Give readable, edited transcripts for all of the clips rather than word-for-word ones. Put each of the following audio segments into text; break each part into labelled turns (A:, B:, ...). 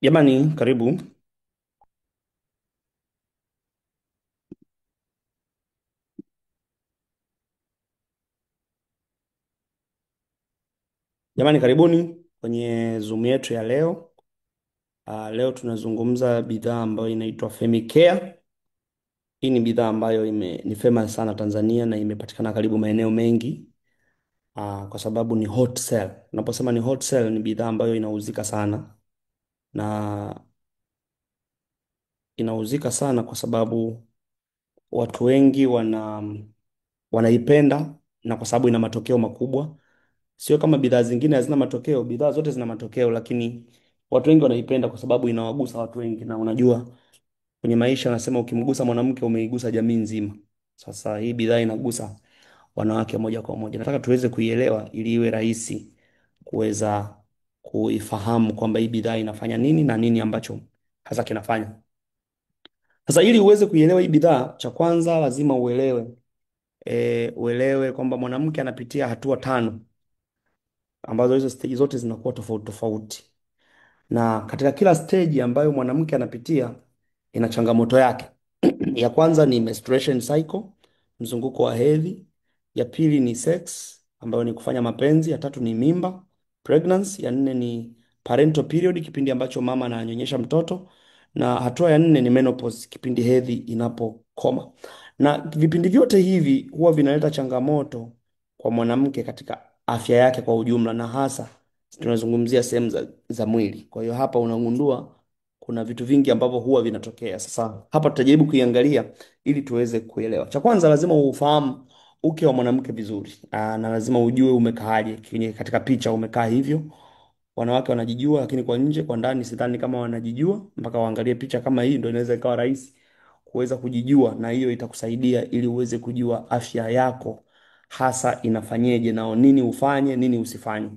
A: Jamani, karibu. Jamani, karibuni kwenye Zoom yetu ya leo. Leo tunazungumza bidhaa ambayo inaitwa Femicare. Hii ni bidhaa ambayo ni famous sana Tanzania na imepatikana karibu maeneo mengi. Kwa sababu ni hot sell. Unaposema ni hot sell, ni bidhaa ambayo inauzika sana na inauzika sana kwa sababu watu wengi wanaipenda na kwa sababu ina matokeo makubwa. Sio kama bidhaa zingine hazina matokeo, bidhaa zote zina matokeo, lakini watu wengi wanaipenda kwa sababu inawagusa watu wengi, na unajua kwenye maisha wanasema ukimgusa mwanamke umeigusa jamii nzima. Sasa hii bidhaa inagusa wanawake moja kwa moja. Nataka tuweze kuielewa ili iwe rahisi kuweza kuifahamu kwamba hii bidhaa inafanya nini na nini ambacho hasa kinafanya. Sasa ili uweze kuielewa hii bidhaa, cha kwanza lazima uelewe kwamba mwanamke anapitia hatua tano ambazo hizo stage zote zinakuwa tofauti tofauti, na katika kila stage ambayo mwanamke anapitia ina changamoto yake. Ya kwanza ni menstruation cycle, mzunguko wa hedhi. Ya pili ni sex, ambayo ni kufanya mapenzi. Ya tatu ni mimba, pregnancy. Ya nne ni parental period, kipindi ambacho mama ananyonyesha mtoto, na hatua ya nne ni menopause, kipindi hedhi inapokoma. Na vipindi vyote hivi huwa vinaleta changamoto kwa mwanamke katika afya yake kwa ujumla, na hasa tunazungumzia sehemu za mwili. Kwa hiyo hapa unagundua kuna vitu vingi ambavyo huwa vinatokea. Sasa hapa tutajaribu kuiangalia ili tuweze kuelewa. Cha kwanza lazima ufahamu uke wa mwanamke vizuri. Na lazima ujue umekaaje. Katika picha umekaa hivyo. Wanawake wanajijua, lakini kwa nje, kwa ndani sidhani kama wanajijua. Mpaka waangalie picha kama hii ndio inaweza ikawa rahisi kuweza kujijua, na hiyo itakusaidia ili uweze kujua afya yako hasa inafanyeje, na nini ufanye, nini usifanye.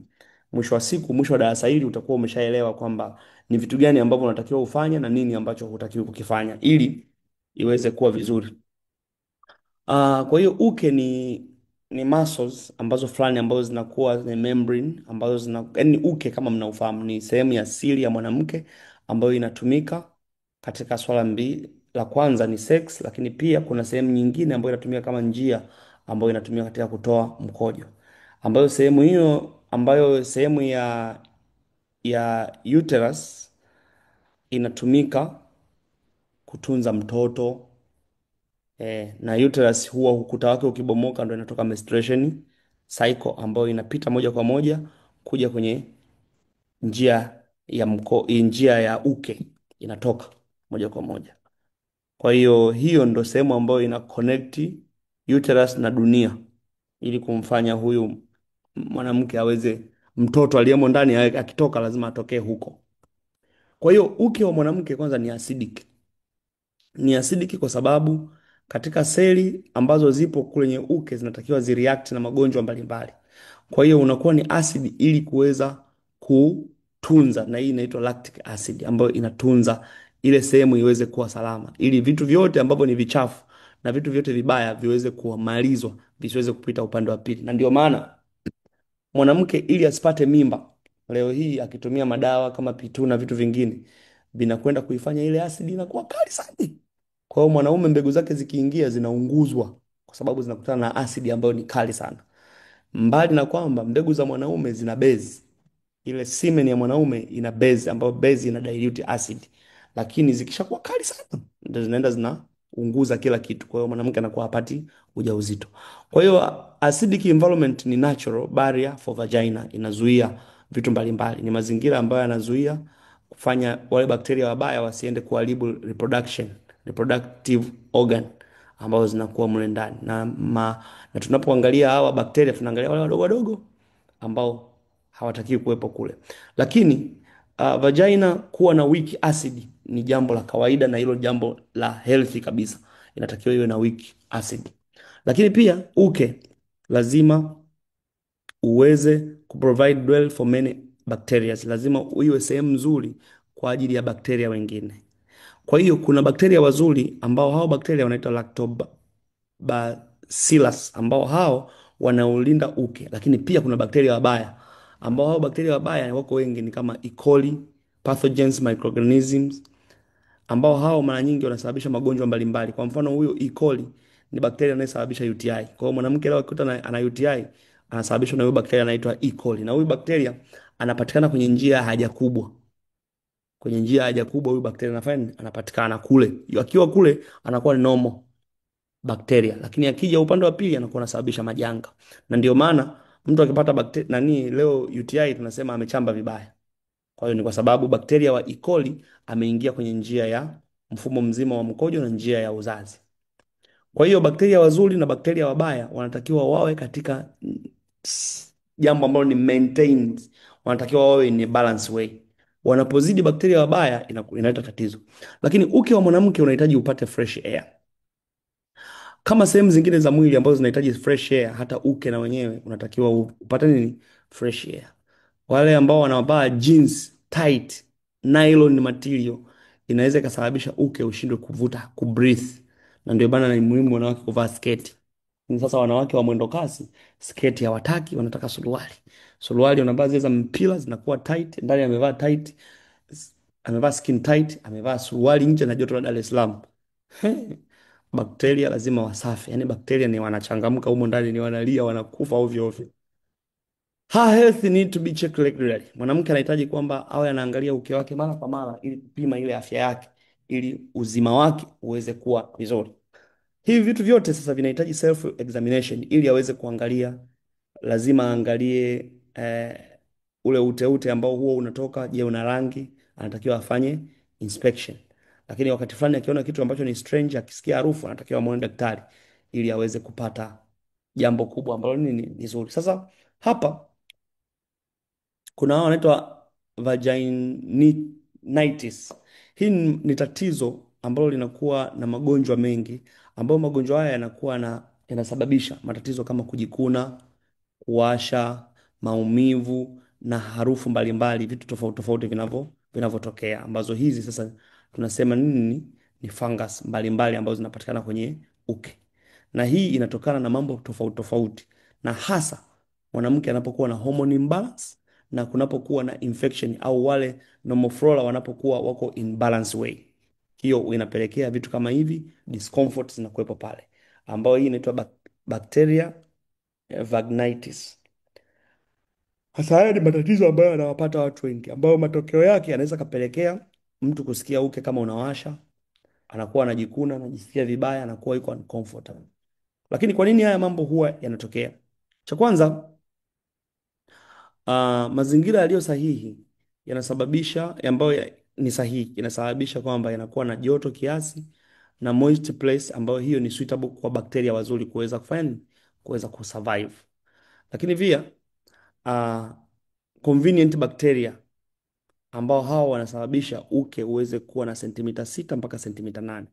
A: Mwisho wa siku, mwisho wa darasa hili utakuwa umeshaelewa kwamba ni vitu gani ambavyo unatakiwa ufanye na nini ambacho hutakiwi kukifanya ili iweze kuwa vizuri. Kwa hiyo uke ni muscles ambazo fulani ambazo zinakuwa ni membrane ambazo yani uke kama mnaufahamu ni sehemu ya siri ya mwanamke ambayo inatumika katika swala mbili. La kwanza ni sex, lakini pia kuna sehemu nyingine ambayo inatumika kama njia ambayo inatumika katika kutoa mkojo, ambayo sehemu hiyo ambayo sehemu ya uterus inatumika kutunza mtoto. Na uterus huwa ukuta wake ukibomoka ndo inatoka menstruation cycle ambayo inapita moja kwa moja kuja kwenye njia ya uke, inatoka moja kwa moja. Kwa hiyo hiyo ndo sehemu ambayo ina connect uterus na dunia ili kumfanya huyu mwanamke aweze, mtoto aliyemo ndani akitoka lazima atokee huko. Kwa hiyo uke wa mwanamke kwanza ni acidic. Ni acidic kwa sababu katika seli ambazo zipo kwenye uke zinatakiwa zireact na magonjwa mbalimbali. Kwa hiyo unakuwa ni acid ili kuweza kutunza, na hii inaitwa lactic acid ambayo inatunza ile sehemu iweze kuwa salama, ili vitu vyote ambavyo ni vichafu na vitu vyote vibaya viweze kumalizwa, visiweze kupita upande wa pili. Na ndio maana mwanamke ili asipate mimba leo hii akitumia madawa kama P2 na vitu vingine vinakwenda kuifanya ile asidi inakuwa kali sana. Kwa hiyo mwanaume mbegu zake zikiingia zinaunguzwa kwa sababu zinakutana na asidi ambayo ni kali sana. Mbali na kwamba mbegu za mwanaume zina base, ile semen ya mwanaume ina base ambayo base ina dilute acid, lakini zikishakuwa kali sana ndio zinaenda zinaunguza kila kitu. Kwa hiyo mwanamke anakuwa hapati ujauzito. Kwa hiyo acidic environment ni natural barrier for vagina, inazuia vitu mbalimbali. Ni mazingira ambayo yanazuia kufanya wale bakteria wabaya wasiende kuharibu reproductive organ ambazo zinakuwa mle ndani. Na tunapoangalia hawa bakteria tunaangalia wale wadogo wadogo ambao hawatakiwi kuwepo kule. Lakini vagina kuwa na weak acid ni jambo la kawaida, na hilo jambo la healthy kabisa. Inatakiwa iwe na weak acid. Lakini pia uke lazima uweze kuprovide well for many bacteria. Lazima iwe sehemu nzuri kwa ajili ya bakteria wengine. Kwa hiyo kuna bakteria wazuri ambao hao bakteria wanaitwa lactobacillus ambao hao wanaulinda uke, lakini pia kuna bakteria wabaya ambao hao bakteria wabaya wako wengi, ni kama E. coli, pathogens, microorganisms ambao hao mara nyingi wanasababisha magonjwa mbalimbali. Kwa mfano huyo E. coli ni bakteria anayesababisha UTI. Kwa hiyo mwanamke leo akikuta ana UTI anasababishwa na huyo bakteria anaitwa E. coli. Na huyu bakteria anapatikana kwenye njia ya haja kubwa. Kwenye njia ya haja kubwa huyu bakteria anafanya nini? Anapatikana kule. Akiwa kule anakuwa ni normal bakteria, lakini akija upande wa pili anakuwa anasababisha majanga. Na ndio maana mtu akipata bakteria nani leo UTI tunasema amechamba vibaya. Kwa hiyo ni kwa sababu bakteria wa E. coli ameingia kwenye njia ya mfumo mzima wa mkojo na njia ya uzazi. Kwa hiyo bakteria wazuri na bakteria wabaya wanatakiwa wawe katika jambo ambalo ni maintained, wanatakiwa wawe in a balance way. Wanapozidi bakteria wabaya inaleta tatizo. Lakini uke wa mwanamke unahitaji upate fresh air. Kama sehemu zingine za mwili ambazo zinahitaji fresh air, hata uke na wenyewe unatakiwa upate nini? Fresh air. Wale ambao wanavaa jeans tight, nylon material inaweza ikasababisha uke ushindwe kuvuta, kubreathe. Na ndio bana ni muhimu wanawake kuvaa sketi. Ni sasa wanawake wa mwendo kasi, sketi hawataki, wanataka suruali. Suruali wanavaa zile za mpira zinakuwa tight, ndani amevaa tight, amevaa skin tight, amevaa suruali nje na joto la Dar es Salaam. Bakteria lazima wasafi. Yaani bakteria ni wanachangamka humo ndani, ni wanalia, wanakufa ovyo ovyo. Her health need to be checked regularly. Mwanamke anahitaji kwamba awe anaangalia uke wake mara kwa mara ili kupima ile afya yake ili uzima wake uweze kuwa vizuri. Hivi vitu vyote sasa vinahitaji self examination ili aweze kuangalia, lazima aangalie ule uteute ambao huo unatoka, je, una rangi, anatakiwa afanye inspection. Lakini wakati fulani akiona kitu ambacho ni strange, akisikia harufu, anatakiwa amuone daktari ili aweze kupata jambo kubwa ambalo ni zuri. Sasa hapa kuna hao wanaitwa vaginitis. Hii ni tatizo ambalo linakuwa na magonjwa mengi, ambayo magonjwa haya yanasababisha matatizo kama kujikuna, kuwasha, maumivu na harufu mbalimbali, vitu tofauti tofauti vinavyotokea, ambazo hizi sasa tunasema nini? Ni fungus mbalimbali ambazo zinapatikana kwenye uke. Na hii inatokana na mambo tofauti tofauti, na hasa mwanamke anapokuwa na hormone imbalance na kunapokuwa na infection au wale normal flora wanapokuwa wako in balance way. Hiyo inapelekea vitu kama hivi, discomfort zinakuwepo pale, ambayo hii inaitwa bacteria vaginitis. Hasa haya ni matatizo ambayo yanawapata watu wengi, ambayo matokeo yake yanaweza kapelekea mtu kusikia uke kama unawasha, anakuwa anajikuna, anajisikia vibaya, anakuwa yuko uncomfortable. Lakini kwa nini haya mambo huwa yanatokea? Cha kwanza, mazingira yaliyo sahihi yanasababisha, ambayo ni sahihi, yanasababisha kwamba yanakuwa na joto kiasi na moist place, ambayo hiyo ni suitable kwa bakteria wazuri kuweza kufanya nini? Kuweza kusurvive. Lakini pia uh, convenient bacteria ambao hao wanasababisha uke uweze kuwa na sentimita 6 mpaka sentimita 8,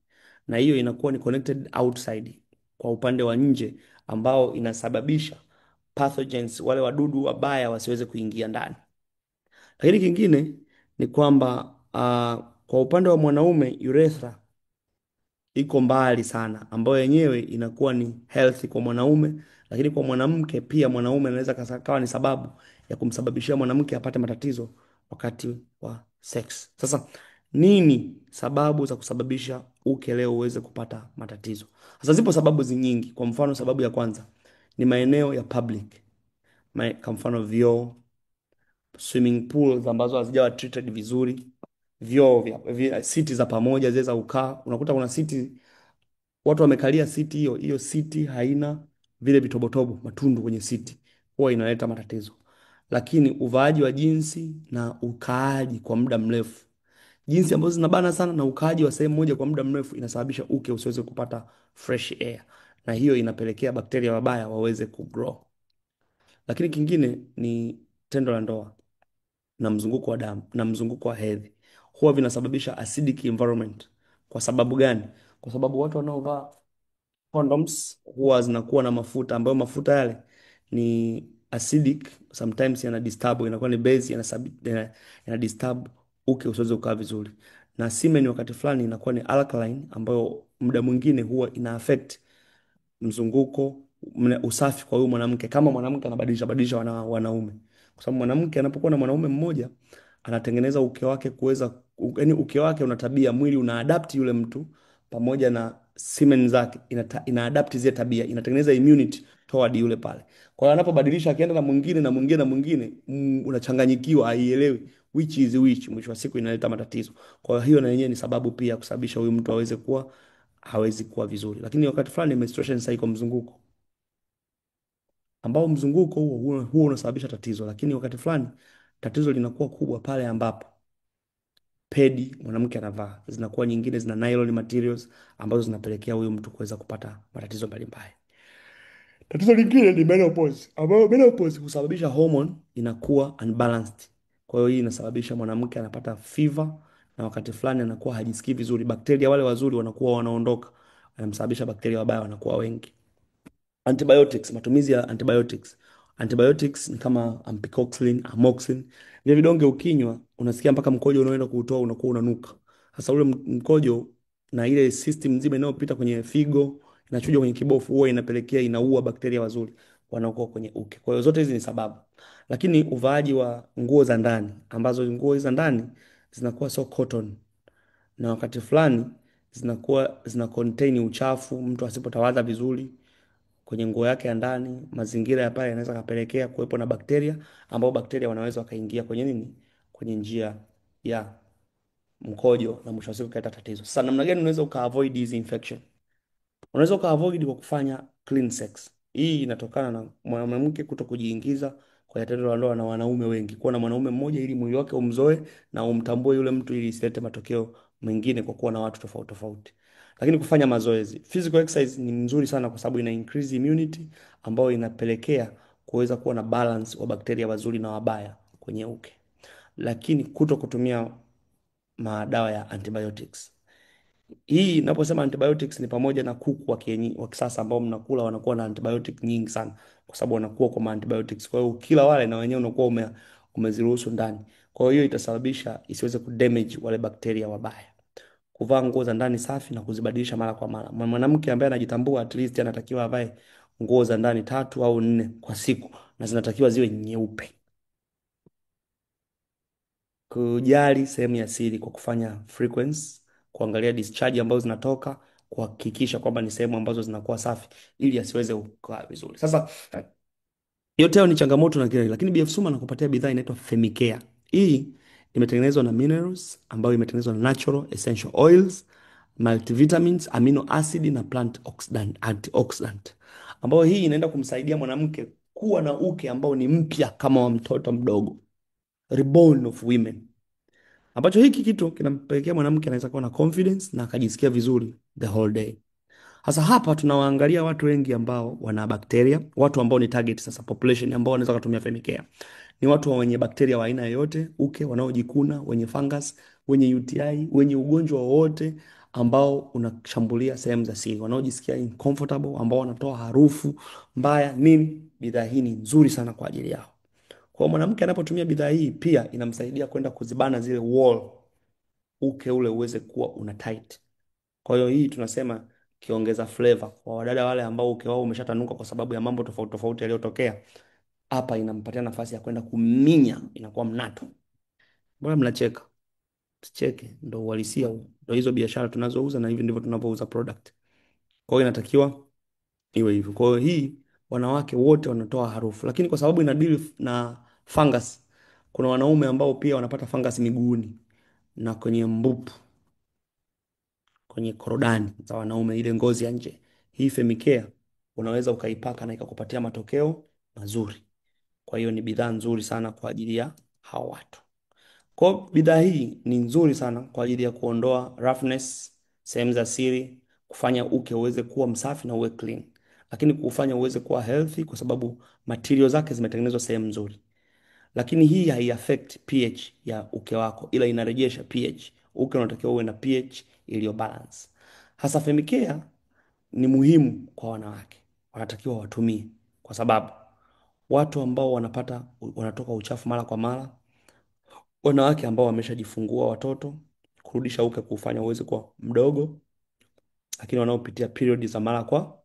A: na hiyo inakuwa ni connected outside, kwa upande wa nje, ambao inasababisha pathogens, wale wadudu wabaya wasiweze kuingia ndani. Lakini kingine ni kwamba kwa upande wa mwanaume urethra iko mbali sana, ambayo yenyewe inakuwa ni healthy kwa mwanaume, lakini kwa mwanamke pia, mwanaume anaweza kawa ni sababu ya kumsababishia mwanamke apate matatizo wakati wa sex. Sasa nini sababu za kusababisha uke leo uweze kupata matatizo? Sasa zipo sababu nyingi. Kwa mfano, sababu ya kwanza ni maeneo ya public, kwa mfano vyoo, swimming pools ambazo hazijawa treated vizuri, vyoo vya siti za pamoja zile za ukaa. Unakuta kuna siti watu wamekalia siti, hiyo siti haina vile vitobotobo, matundu kwenye siti, huwa inaleta matatizo. Lakini uvaaji wa jinsi na ukaaji kwa muda mrefu, jinsi ambazo zinabana sana na ukaaji wa sehemu moja kwa muda mrefu, inasababisha uke usiweze kupata fresh air, na hiyo inapelekea bakteria wabaya waweze kugrow. Lakini kingine ni tendo la ndoa na mzunguko wa damu na mzunguko wa hedhi, huwa vinasababisha acidic environment. Kwa sababu gani? Kwa sababu watu wanaovaa condoms huwa zinakuwa na mafuta, ambayo mafuta yale ni acidic, sometimes yana disturb, inakuwa ni base, yana disturb uke usiweze kukaa vizuri. Na semen wakati fulani inakuwa ni alkaline, ambayo muda mwingine huwa ina affect mzunguko, usafi kwa huyu mwanamke, kama mwanamke anabadilisha wanaume, kwa sababu mwanamke anapokuwa na mwanaume mmoja anatengeneza uke wake kuweza, yaani uke wake una tabia, mwili una adapt yule mtu pamoja na semen zake ina adapt zile tabia, inatengeneza immunity toward yule pale. Kwa hiyo anapobadilisha akienda na mwingine na mwingine na mwingine, unachanganyikiwa, haielewi which is which, mwisho wa siku inaleta matatizo. Kwa hiyo na yenyewe ni sababu pia ya kusababisha huyu mtu aweze kuwa hawezi kuwa vizuri. Lakini wakati fulani menstruation cycle, mzunguko ambao mzunguko huo unasababisha tatizo, lakini wakati fulani tatizo linakuwa kubwa pale ambapo pedi mwanamke anavaa zinakuwa nyingine zina nylon materials ambazo zinapelekea huyu mtu kuweza kupata matatizo mbalimbali. Tatizo lingine ni menopause, ambayo menopause husababisha hormone inakuwa unbalanced. Kwa hiyo hii inasababisha mwanamke anapata fever na wakati fulani anakuwa hajisikii vizuri. Bakteria wale wazuri wanakuwa wanaondoka, anamsababisha bakteria wabaya wanakuwa wengi. Antibiotics, matumizi ya antibiotics. Antibiotics ni kama ampicillin, amoxicillin. Vile vidonge ukinywa, unasikia mpaka mkojo unaoenda kuutoa unakuwa unanuka. Sasa ule mkojo na ile system nzima inayopita kwenye figo, inachuja kwenye kibofu, huwa inapelekea inaua bakteria wazuri wanaokuwa kwenye uke. Kwa hiyo zote hizi ni sababu. Lakini uvaaji wa nguo za ndani, ambazo nguo hizi za ndani zinakuwa so cotton, na wakati fulani zinakuwa zina contain uchafu, mtu asipotawadha vizuri kwenye nguo yake ya ndani, mazingira ya pale yanaweza kapelekea kuwepo na bakteria, ambao bakteria wanaweza wakaingia kwenye nini, kwenye njia ya mkojo na mwisho wa siku kaleta tatizo. Sasa namna gani unaweza uka avoid hizi infection? Unaweza uka avoid kwa kufanya clean sex. Hii inatokana na mwanamke kuto kujiingiza kwenye tendo la ndoa na wanaume wengi, kuwa na mwanaume mmoja ili mwili wake umzoe na umtambue yule mtu, ili isilete matokeo mengine kwa kuwa na watu tofauti tofauti. Lakini kufanya mazoezi, physical exercise ni nzuri sana kwa sababu ina increase immunity ambayo inapelekea kuweza kuwa na balance wa bakteria wazuri na wabaya kwenye uke. Lakini kuto kutumia madawa ya antibiotics. Hii naposema antibiotics ni pamoja na kuku wa kienyeji wa kisasa ambao mnakula wanakuwa na antibiotic nyingi sana, kwa sababu wanakuwa kwa antibiotics. Kwa hiyo kila wale na wenyewe unakuwa umeziruhusu ndani. Kwa hiyo itasababisha isiweze kudamage wale bakteria wabaya. Kuvaa nguo za ndani safi na kuzibadilisha mara kwa mara. Mwanamke ambaye anajitambua at least anatakiwa avae nguo za ndani 3 au 4 kwa siku, na zinatakiwa ziwe nyeupe. Kujali sehemu ya siri kwa kufanya frequency, kuangalia discharge ambazo zinatoka, kuhakikisha kwamba ni sehemu ambazo zinakuwa safi ili asiweze kukaa vizuri. Sasa yote hayo ni changamoto na kile, lakini BF Suma anakupatia bidhaa inaitwa Femicare. Hii imetengenezwa na minerals, ambayo imetengenezwa na natural essential oils, multivitamins, amino acid na plant oxidant, antioxidant, ambayo hii inaenda kumsaidia mwanamke kuwa na uke ambao ni mpya kama wa mtoto mdogo, reborn of women, ambacho hiki kitu kinampelekea mwanamke anaweza kuwa na confidence na akajisikia vizuri the whole day. Sasa hapa tunawaangalia watu wengi ambao wana bakteria, watu ambao ni target sasa population ambao wanaweza kutumia Femicare. Ni watu wenye bakteria wa aina yoyote, uke, wanaojikuna, wenye fungus, wenye UTI, wenye ugonjwa wowote ambao unashambulia sehemu za siri, wanaojisikia uncomfortable, ambao wanatoa harufu mbaya nini. Bidhaa hii ni nzuri sana kwa ajili yao. Kwa mwanamke anapotumia bidhaa hii pia inamsaidia kwenda kuzibana zile wall, uke ule uweze kuwa una tight. Kwa hiyo hii tunasema kiongeza flavor kwa wadada wale ambao uke wao umeshatanuka kwa sababu ya mambo tofauti tofauti yaliyotokea. Hapa inampatia nafasi ya kwenda kuminya, inakuwa mnato. Mbona mnacheka? Tucheke, ndio uhalisia huo. Ndio hizo biashara tunazouza na hivi ndivyo tunavyouza product. Kwa hiyo inatakiwa iwe hivyo. Kwa hiyo hii wanawake wote wanatoa harufu, lakini kwa sababu ina deal na fungus, kuna wanaume ambao pia wanapata fungus miguuni na kwenye mbupu, kwenye korodani za wanaume, ile ngozi ya nje. Hii Femicare unaweza ukaipaka na ikakupatia matokeo mazuri. Kwa hiyo ni bidhaa nzuri sana kwa ajili ya hao watu. Kwa hiyo bidhaa hii ni nzuri sana kwa ajili ya kuondoa roughness, sehemu za siri, kufanya uke uweze kuwa msafi na uwe clean, lakini kufanya uweze kuwa healthy kwa sababu material zake zimetengenezwa sehemu nzuri. Lakini hii hai affect pH ya uke wako, ila inarejesha pH. Uke unatakiwa uwe na pH iliyo balance. Hasa Femicare ni muhimu kwa wanawake, wanatakiwa watumie, kwa sababu watu ambao wanatoka uchafu mara kwa mara, wanawake ambao wameshajifungua watoto, kurudisha uke kufanya uweze kuwa mdogo, lakini wanaopitia period za mara kwa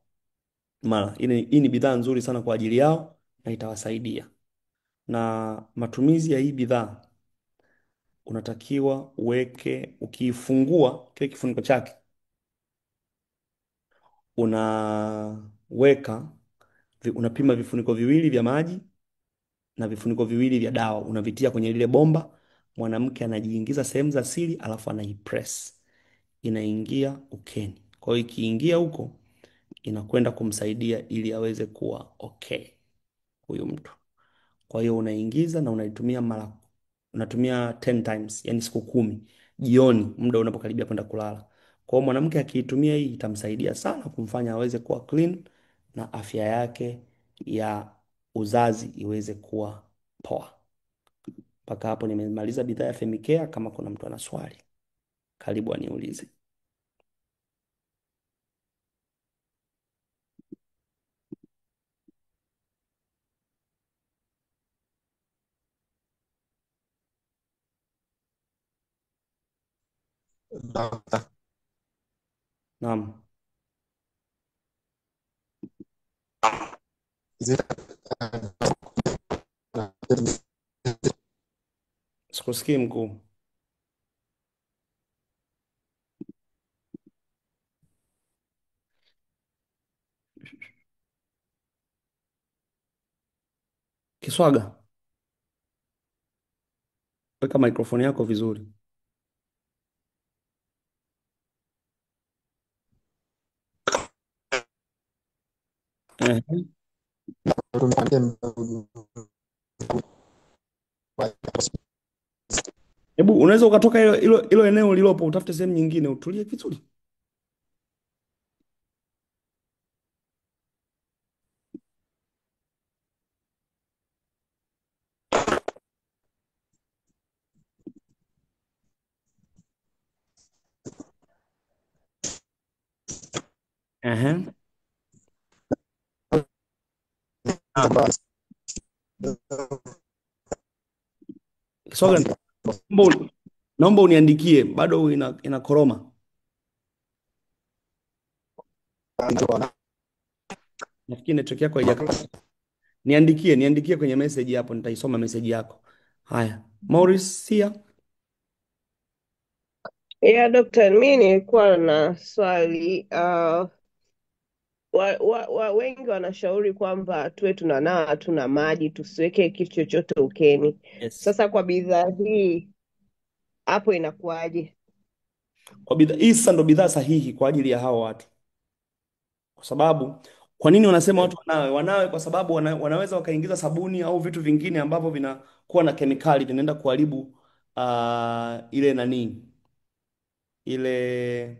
A: mara, hii ni bidhaa nzuri sana kwa ajili yao na itawasaidia. Na matumizi ya hii bidhaa unatakiwa uweke, ukiifungua kile kifuniko chake, unaweka unapima vifuniko viwili vya maji na vifuniko viwili vya dawa, unavitia kwenye lile bomba. Mwanamke anajiingiza sehemu za siri, alafu anaipress, inaingia ukeni. Kwa hiyo ikiingia huko, inakwenda kumsaidia ili aweze kuwa okay huyu mtu. Kwa hiyo unaingiza na unaitumia mara, unatumia 10 times, yani siku 10, jioni, muda unapokaribia kwenda kulala. Kwa hiyo mwanamke akiitumia hii itamsaidia sana kumfanya aweze kuwa clean na afya yake ya uzazi iweze kuwa poa. Mpaka hapo nimemaliza bidhaa ya Femicare. Kama kuna mtu ana swali, karibu aniulize.
B: Dokta,
A: Naam,
B: zile
A: sikusikii mkuu. Kiswaga, weka mikrofoni yako vizuri. Eh, hebu unaweza ukatoka hilo eneo lilopo, utafute sehemu nyingine utulie vizuri. Ehe. Ah, Kiswaga, naomba uniandikie, bado inakoroma. Nafikiri network yako haijakaa. Niandikie kwenye message hapo, nitaisoma message yako. Haya, Maurice Sia.
C: Ya dokta, mi nilikuwa na swali wengi wanashauri kwamba tuwe tunanawa tuna maji, tusiweke kitu chochote ukeni.
A: Yes.
C: Sasa kwa bidhaa hii hapo inakuwaje?
A: Kwa bidhaa hii sasa ndo bidhaa sahihi kwa ajili ya hao watu. Kwa sababu, kwa nini wanasema watu wanawe? Wanawe kwa sababu wanaweza wakaingiza sabuni au vitu vingine ambavyo vinakuwa na kemikali, vinaenda kuharibu ile nani, ile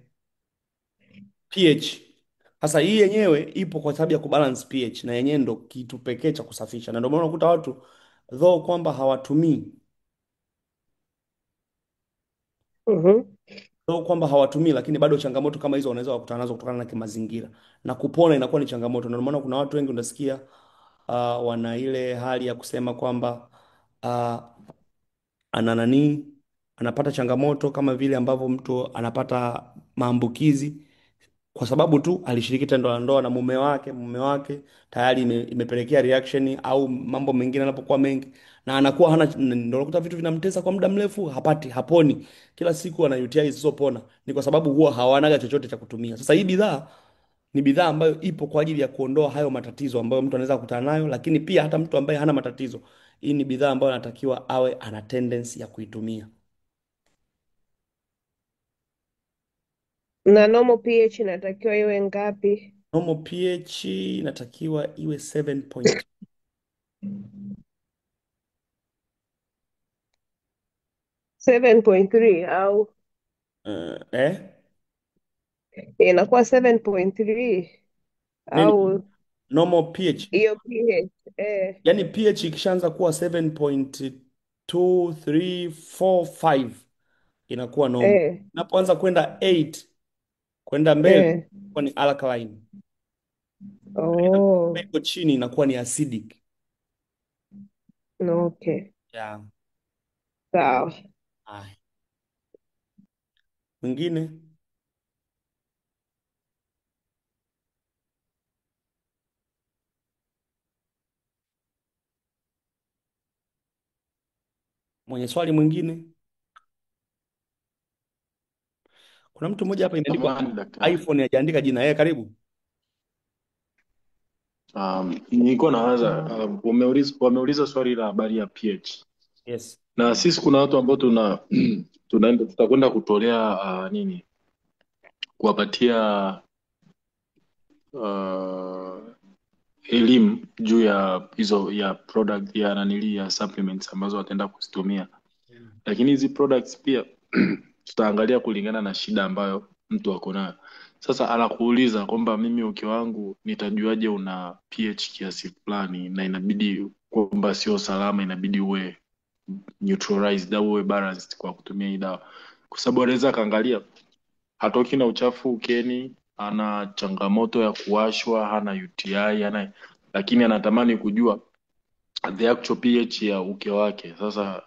A: pH. Sasa hii yenyewe ipo kwa sababu ya kubalance pH, na yenyewe ndo kitu pekee cha kusafisha, na ndio maana unakuta watu though kwamba hawatumii,
C: Mhm.
A: lakini bado changamoto kama hizo wanaweza wakutana nazo kutokana na kimazingira, na kupona inakuwa ni changamoto. Na ndio maana kuna watu wengi unasikia wana ile hali ya kusema kwamba uh, ana nani, anapata changamoto kama vile ambavyo mtu anapata maambukizi kwa sababu tu alishiriki tendo la ndoa na mume wake tayari imepelekea reaction au mambo mengine yanapokuwa mengi, na anakuwa hana, ndio unakuta vitu vinamtesa kwa muda mrefu, haponi, kila siku ana UTI zisizopona. Ni kwa sababu huwa hawanaga chochote cha kutumia. Sasa hii bidhaa ni bidhaa ambayo ipo kwa ajili ya kuondoa hayo matatizo ambayo mtu anaweza kukutana nayo, lakini pia hata mtu ambaye hana matatizo, hii ni bidhaa ambayo anatakiwa awe ana tendency ya kuitumia.
C: Na normal pH inatakiwa iwe ngapi?
A: Normal pH inatakiwa iwe 7.
C: 7.3 au inakuwa 7.3
A: nini
C: au
A: normal pH?
C: hiyo pH?
A: Yani pH ikishaanza kuwa 7.2, 3, 4, 5 inakuwa normal.
C: Eh,
A: Inapoanza kwenda 8 kwenda mbele
C: eh.
A: inakuwa ni alkaline.
C: Oh,
A: Iko chini inakuwa ni acidic.
C: okay.
A: Yeah.
C: Sawa.
A: Haya. Mwingine mwenye swali mwingine? Kuna mtu mmoja hapa imeandikwa
B: Samahani daktari.
A: iPhone hajaandika jina yeye, karibu.
B: Nilikuwa nawaza wameuliza swali la habari ya pH,
A: Yes.
B: na sisi kuna watu ambao tutakwenda kutolea kuwapatia uh, elimu juu ya hizo ya product ya nanili ya supplements ambazo wataenda kuzitumia, lakini hizi products pia tutaangalia kulingana na shida ambayo mtu ako nayo. Sasa anakuuliza kwamba mimi uke wangu nitajuaje una pH kiasi fulani, na inabidi kwamba sio salama, inabidi uwe neutralized au uwe balanced kwa kutumia hii dawa, kwa sababu anaweza akaangalia hatoki na uchafu ukeni, ana changamoto ya kuwashwa, hana UTI, hana, lakini anatamani kujua the actual pH ya uke wake. Sasa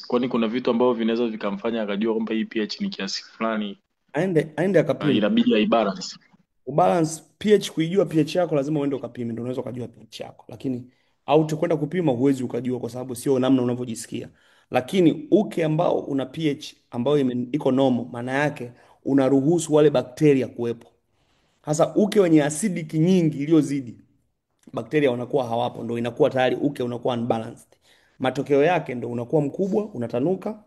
B: kwani kuna vitu ambavyo vinaweza vikamfanya akajua kwamba hii pH ni kiasi fulani,
A: Aende akapime.
B: inabidi aibalance.
A: Ubalance pH, kuijua pH yako lazima uende ukapime, ndio unaweza ukajua pH yako, lakini au kwenda kupima huwezi ukajua, kwa sababu sio namna unavyojisikia. Lakini uke ambao una pH ambayo iko normal, maana yake unaruhusu wale bakteria kuwepo. Hasa uke wenye acidic nyingi iliyozidi, bakteria wanakuwa hawapo, ndio inakuwa tayari uke unakuwa unbalanced. Matokeo yake ndio unakuwa mkubwa, unatanuka.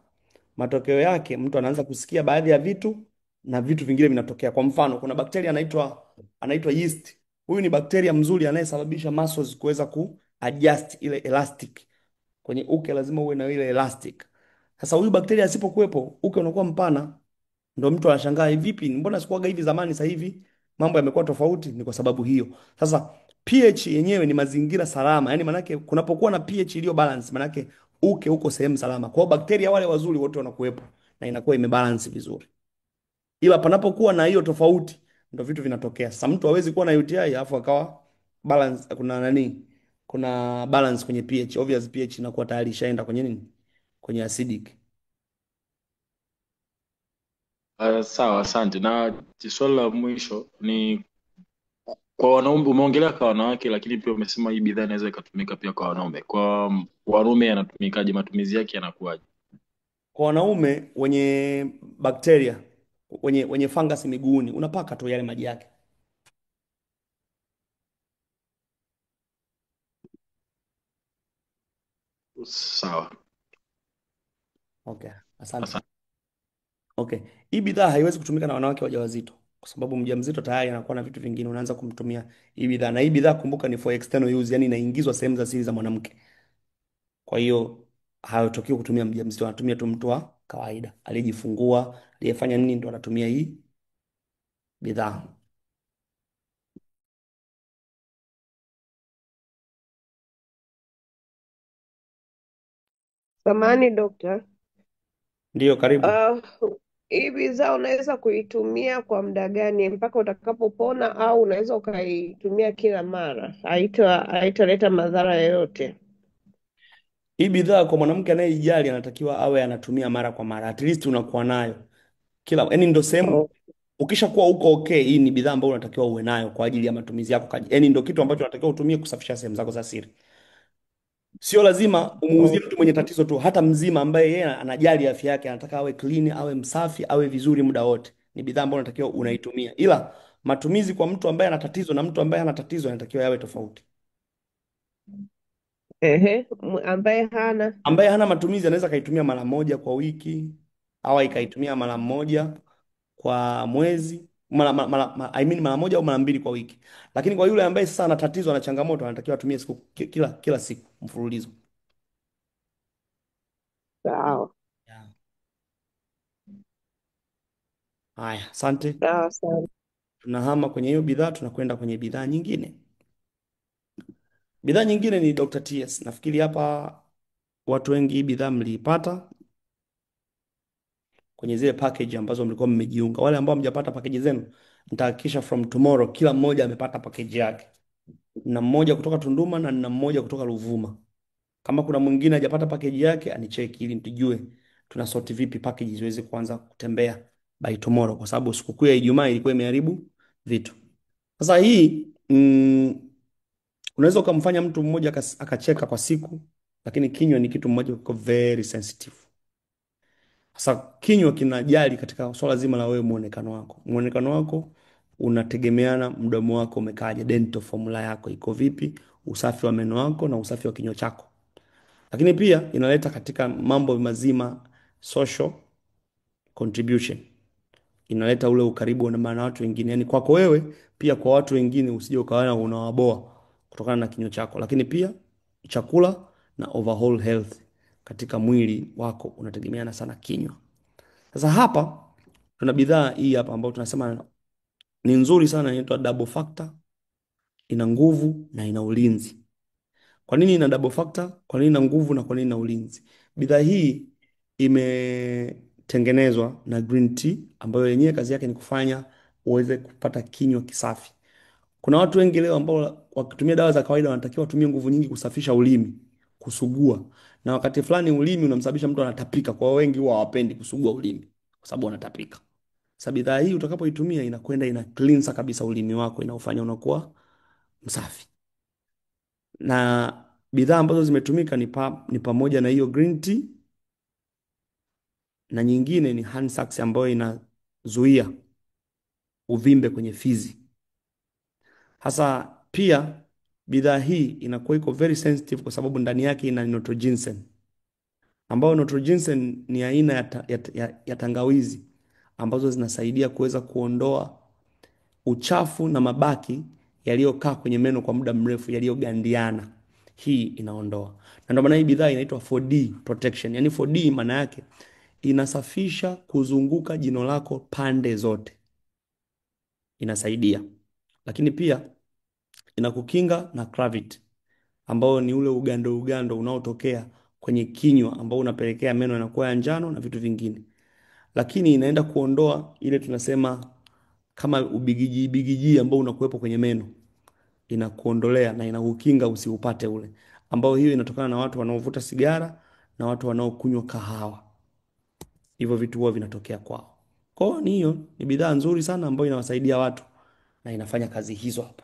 A: Matokeo yake mtu anaanza kusikia baadhi ya vitu na vitu vingine vinatokea. Kwa mfano, kuna bakteria anaitwa yeast. Huyu ni bakteria mzuri anayesababisha muscles kuweza kuadjust ile elastic. Kwenye uke lazima uwe na ile elastic. Sasa huyu bakteria asipokuwepo, uke unakuwa mpana. Ndio mtu anashangaa, hivi vipi? Mbona sikuwaga hivi zamani, sasa hivi mambo yamekuwa tofauti? Ni kwa sababu hiyo. Sasa pH yenyewe ni mazingira salama. Yaani manake kunapokuwa na pH iliyo balance, manake uke uko sehemu salama. Kwa hiyo bakteria wale wazuri wote wanakuwepo na inakuwa imebalance vizuri. Ila panapokuwa na hiyo tofauti ndio vitu vinatokea. Sasa mtu hawezi kuwa na UTI alafu akawa balance, kuna nani? Kuna balance kwenye pH. Obvious pH inakuwa tayari ishaenda kwenye nini? Kwenye acidic.
B: Sawa, asante. Na swali la mwisho ni kwa wanaume. Umeongelea kwa wanawake, lakini pia umesema hii bidhaa inaweza ikatumika pia kwa wanaume. Kwa wanaume yanatumikaje? Matumizi yake yanakuwaje?
A: Kwa wanaume wenye bakteria, wenye fungus miguuni, unapaka tu yale maji yake.
B: Sawa,
A: Okay, asante.
B: asante.
A: Okay, hii bidhaa haiwezi kutumika na wanawake wajawazito, kwa sababu mjamzito tayari anakuwa na vitu vingine, unaanza kumtumia hii bidhaa. Na hii bidhaa kumbuka, ni for external use, yani inaingizwa sehemu za siri za mwanamke. Kwa hiyo hayatakiwi kutumia mjamzito, anatumia tu mtu wa kawaida aliyejifungua, aliyefanya nini, ndo anatumia hii bidhaa.
C: Samahani dokta.
A: Ndiyo, karibu.
C: Uh, hii bidhaa unaweza kuitumia kwa muda gani mpaka utakapopona, au unaweza ukaitumia kila mara, haitaleta madhara yoyote?
A: Hii bidhaa kwa mwanamke anayejali anatakiwa awe anatumia mara kwa mara, at least unakuwa nayo kila, yani ndo sehemu.
C: Oh,
A: Ukishakuwa uko okay, hii ni bidhaa ambayo unatakiwa uwe nayo kwa ajili ya matumizi yako, yani ndo kitu ambacho unatakiwa utumie kusafisha sehemu zako za siri. Sio lazima umuuzie
C: oh,
A: mtu mwenye tatizo tu, hata mzima ambaye yeye anajali afya yake, anataka awe clean, awe msafi, awe vizuri muda wote, ni bidhaa ambayo unatakiwa unaitumia. Ila matumizi kwa mtu ambaye ana tatizo na mtu ambaye hana tatizo yanatakiwa yawe tofauti.
C: ambaye hana.
A: Ambaye hana matumizi anaweza akaitumia mara moja kwa wiki au ikaitumia mara moja kwa mwezi, I mean mara moja au mara mbili kwa wiki. Lakini kwa yule ambaye sasa ana tatizo, ana changamoto, anatakiwa atumie kila siku mfululizo.
C: Sawa
A: Yeah. Haya, asante.
C: sawa sana.
A: Tunahama kwenye hiyo bidhaa, tunakwenda kwenye bidhaa nyingine. Bidhaa nyingine ni Dr. TS. Nafikiri hapa watu wengi hii bidhaa mliipata kwenye zile package ambazo mlikuwa mmejiunga. Wale ambao hamjapata package zenu, nitahakikisha from tomorrow kila mmoja amepata package yake. Na mmoja kutoka Tunduma na na mmoja kutoka Ruvuma. Kama kuna mwingine hajapata package yake, anicheki ili tujue tuna sort vipi package ziweze kuanza kutembea by tomorrow, kwa sababu sikukuu ya Ijumaa ilikuwa imeharibu vitu. Sasa hii unaweza ukamfanya mtu mmoja akacheka kwa siku, lakini kinywa ni kitu mmoja kiko very sensitive. Sasa kinywa kinajali katika swala zima la wewe muonekano wako. Muonekano wako unategemeana mdomo wako umekaaje, dental formula yako iko vipi, usafi wa meno yako na usafi wa kinywa chako. Lakini pia inaleta katika mambo mazima social contribution. Inaleta ule ukaribu na maana watu wengine, yani kwako wewe pia kwa watu wengine, usije ukawa unawaboa kutokana na kinywa chako. Lakini pia chakula na overall health katika mwili wako unategemeana sana kinywa. Sasa hapa tuna bidhaa hii hapa ambayo tunasema ni nzuri sana, inaitwa double factor, ina nguvu na ina ulinzi. Kwa nini ina double factor? Kwa nini ina nguvu na kwa nini ina ulinzi? Bidhaa hii imetengenezwa na green tea ambayo yenyewe kazi yake ni kufanya uweze kupata kinywa kisafi. Kuna watu wengi leo ambao wakitumia dawa za kawaida wanatakiwa watumie nguvu nyingi kusafisha ulimi, kusugua. Na wakati fulani ulimi unamsababisha mtu anatapika. Kwa hiyo wengi huwa hawapendi kusugua ulimi kwa sababu wanatapika. Sasa bidhaa hii utakapoitumia inakwenda ina cleanser kabisa ulimi wako, inaufanya unakuwa msafi. Na bidhaa ambazo zimetumika ni pamoja na hiyo green tea na nyingine ni Hansax ambayo inazuia uvimbe kwenye fizi. Hasa pia bidhaa hii inakuwa iko very sensitive kwa sababu ndani yake ina nitrogensen, ambayo nitrogensen ni aina ya tangawizi ambazo zinasaidia kuweza kuondoa uchafu na mabaki yaliyokaa kwenye meno kwa muda mrefu yaliyogandiana. Hii inaondoa. Na ndio maana hii bidhaa inaitwa 4D protection. Yaani 4D maana yake inasafisha kuzunguka jino lako pande zote. Inasaidia. Lakini pia inakukinga na cavity ambao ni ule ugando unaotokea kwenye kinywa ambao unapelekea meno yanakuwa ya njano na vitu vingine. Lakini inaenda kuondoa ile tunasema kama ubigiji ambao unakuwepo kwenye meno, inakuondolea na inakukinga usiupate ule, ambao hiyo inatokana na watu wanaovuta sigara na watu wanaokunywa kahawa. Hivyo vitu huwa vinatokea kwao. Kwa hiyo hiyo ni bidhaa nzuri sana ambayo inawasaidia watu na inafanya kazi hizo hapo.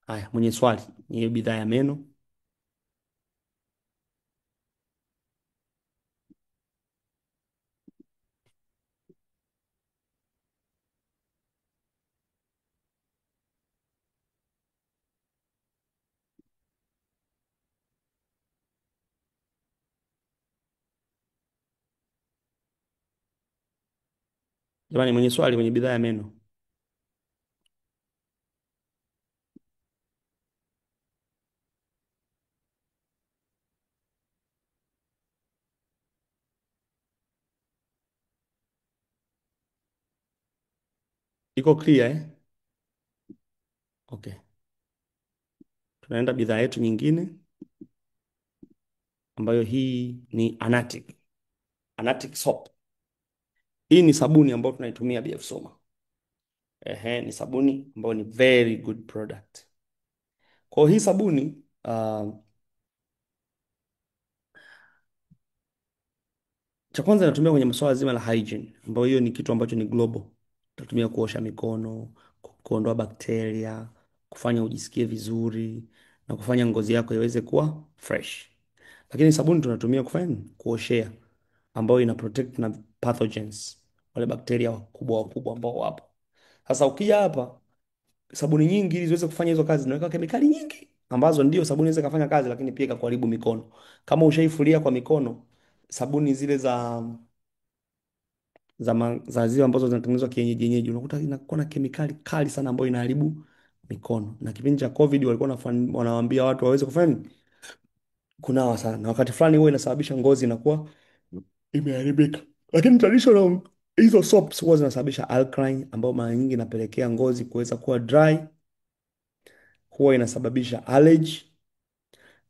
A: Haya, mwenye swali, ni hiyo bidhaa ya meno. Jamani, mwenye swali mwenye bidhaa ya meno. Iko clear eh? Okay. Tunaenda bidhaa yetu nyingine ambayo hii ni Anatic. Anatic soap. Hii ni sabuni ambayo tunaitumia BF Soma. Ni sabuni ambayo ni very good product. Kwa hiyo hii sabuni cha kwanza inatumia kwenye masuala zima la hygiene, ambayo hiyo ni kitu ambacho ni global. Tunatumia kuosha mikono, kuondoa bakteria, kufanya ujisikie vizuri na kufanya ngozi yako iweze kuwa fresh. Lakini sabuni tunatumia kufanya nini? Kuoshea, ambayo ina protect na pathogens, wale bakteria wakubwa ambao wapo. Sasa ukija hapa, sabuni nyingi ili ziweze kufanya hizo kazi zinaweka kemikali nyingi ambazo ndio sabuni inaweza kufanya kazi, lakini pia ikakuharibu mikono. Kama ushaifulia kwa mikono, sabuni zile za zile ambazo zinatengenezwa kienyeji yenyeji, unakuta inakuwa na kemikali kali sana ambayo inaharibu mikono. Na kipindi cha COVID walikuwa wanawaambia watu waweze kufanya nini? Kunawa sana. Na wakati fulani huwa inasababisha ngozi inakuwa imeharibika. Lakini traditional hizo soaps huwa zinasababisha alkaline ambayo mara nyingi inapelekea ngozi kuweza kuwa dry, huwa inasababisha allergy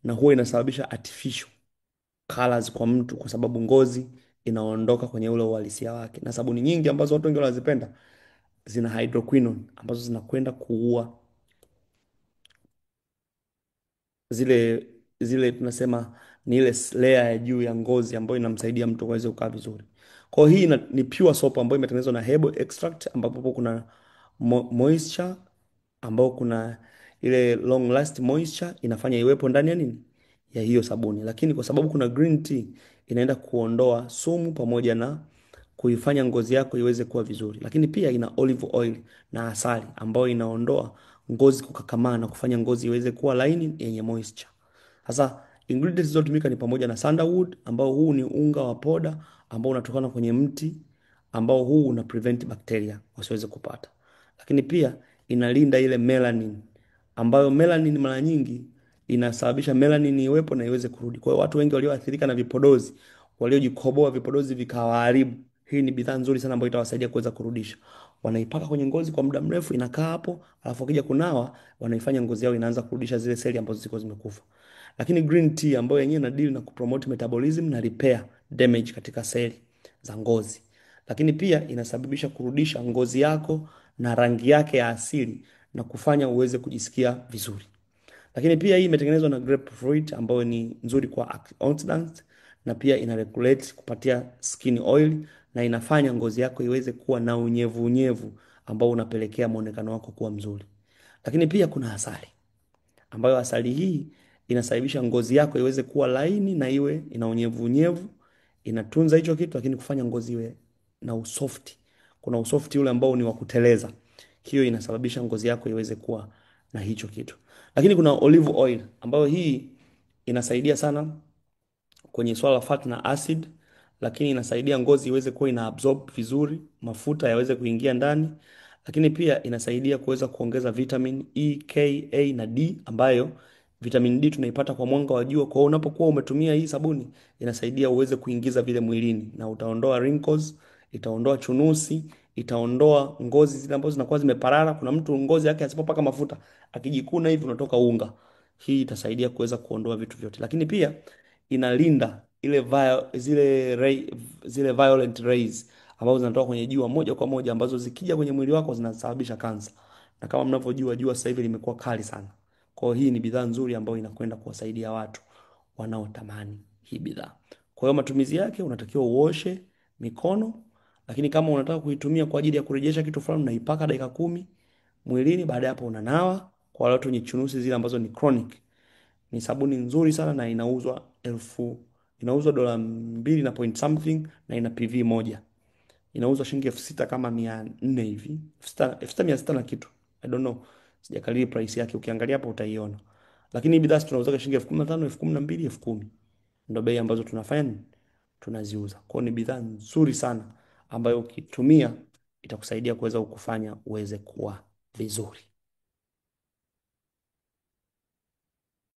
A: na huwa inasababisha artificial colors kwa mtu, kwa sababu ngozi inaondoka kwenye ule uhalisia wake. Na sabuni nyingi ambazo watu wengi wanazipenda zina hydroquinone ambazo zinakwenda kuua zile tunasema ni ile layer ya juu ya ngozi ambayo inamsaidia mtu aweze kukaa vizuri. Kwa hiyo hii ni pure soap ambayo imetengenezwa na herbal extract, ambapo kuna moisture, ambao kuna ile long last moisture inafanya iwepo ndani ya nini, ya hiyo sabuni, lakini kwa sababu kuna green tea inaenda kuondoa sumu pamoja na kuifanya ngozi yako iweze kuwa vizuri. Lakini pia ina olive oil na asali ambayo inaondoa ngozi kukakamaa na kufanya ngozi iweze kuwa laini yenye moisture. Sasa ingredients zilizotumika ni pamoja na sandalwood ambao huu ni unga wa poda ambao unatokana kwenye mti ambao huu una prevent bacteria wasiweze kupata. Lakini pia inalinda ile melanin ambayo melanin mara nyingi inasababisha melanin iwepo na iweze kurudi. Kwa hiyo watu wengi walioathirika na vipodozi, waliojikoboa vipodozi vikawaharibu, hii ni bidhaa nzuri sana ambayo itawasaidia kuweza kurudisha. Wanaipaka kwenye ngozi kwa muda mrefu, inakaa hapo, alafu wakija kunawa, wanaifanya ngozi yao inaanza kurudisha zile seli ambazo zilikuwa zimekufa. Lakini green tea ambayo yenyewe ina deal na kupromote metabolism na repair damage katika seli za ngozi. Lakini pia inasababisha kurudisha ngozi yako na rangi yake ya asili na kufanya uweze kujisikia vizuri. Lakini pia hii imetengenezwa na grapefruit ambayo ni nzuri kwa antioxidants na pia ina regulate kupatia skin oil na inafanya ngozi yako iweze kuwa na unyevu unyevu ambao unapelekea muonekano wako kuwa mzuri. Lakini pia kuna asali ambayo asali hii inasababisha ngozi yako iweze kuwa laini na iwe ina unyevu unyevu, inatunza hicho kitu, lakini kufanya ngozi iwe na usofti. Kuna usofti ule ambao ni wa kuteleza, hiyo inasababisha ngozi yako iweze kuwa na hicho kitu. Lakini kuna olive oil ambayo hii inasaidia sana kwenye swala la fat na acid, lakini inasaidia ngozi iweze kuwa ina absorb vizuri, mafuta yaweze kuingia ndani, lakini pia inasaidia kuweza kuongeza vitamin E, K, A na D ambayo vitamin D tunaipata kwa mwanga wa jua. Kwa hiyo unapokuwa umetumia hii sabuni inasaidia uweze kuingiza vile mwilini na utaondoa wrinkles, itaondoa chunusi, itaondoa ngozi zile ambazo zinakuwa zimeparara. Kuna mtu ngozi yake asipopaka mafuta akijikuna hivi unatoka unga. Hii itasaidia kuweza kuondoa vitu vyote. Lakini pia inalinda zile violent rays ambazo zinatoka kwenye jua moja kwa moja ambazo zikija kwenye mwili wako zinasababisha kansa. Na kama mnavyojua jua sasa hivi limekuwa kali sana. Kwa hiyo hii ni bidhaa nzuri ambayo inakwenda kuwasaidia watu wanaotamani hii bidhaa. Kwa hiyo matumizi yake unatakiwa uoshe mikono, lakini kama unataka kuitumia kwa ajili ya kurejesha kitu fulani unaipaka dakika 10 mwilini, baada ya hapo unanawa. Kwa wale watu wenye chunusi zile ambazo ni chronic, ni sabuni nzuri sana na inauzwa dola 2 na point something na ina PV moja. Inauzwa shilingi 6,000 kama 400 hivi. 6,600 na kitu. I don't know. Sijakalili price yake, ukiangalia hapo utaiona. Lakini hii bidhaa tunauza shilingi 15,000, 12,000, 10,000. Ndio bei ambazo tunafanya tunaziuza. Kwa hiyo ni bidhaa nzuri sana ambayo ukitumia itakusaidia kuweza kukufanya uweze kuwa vizuri.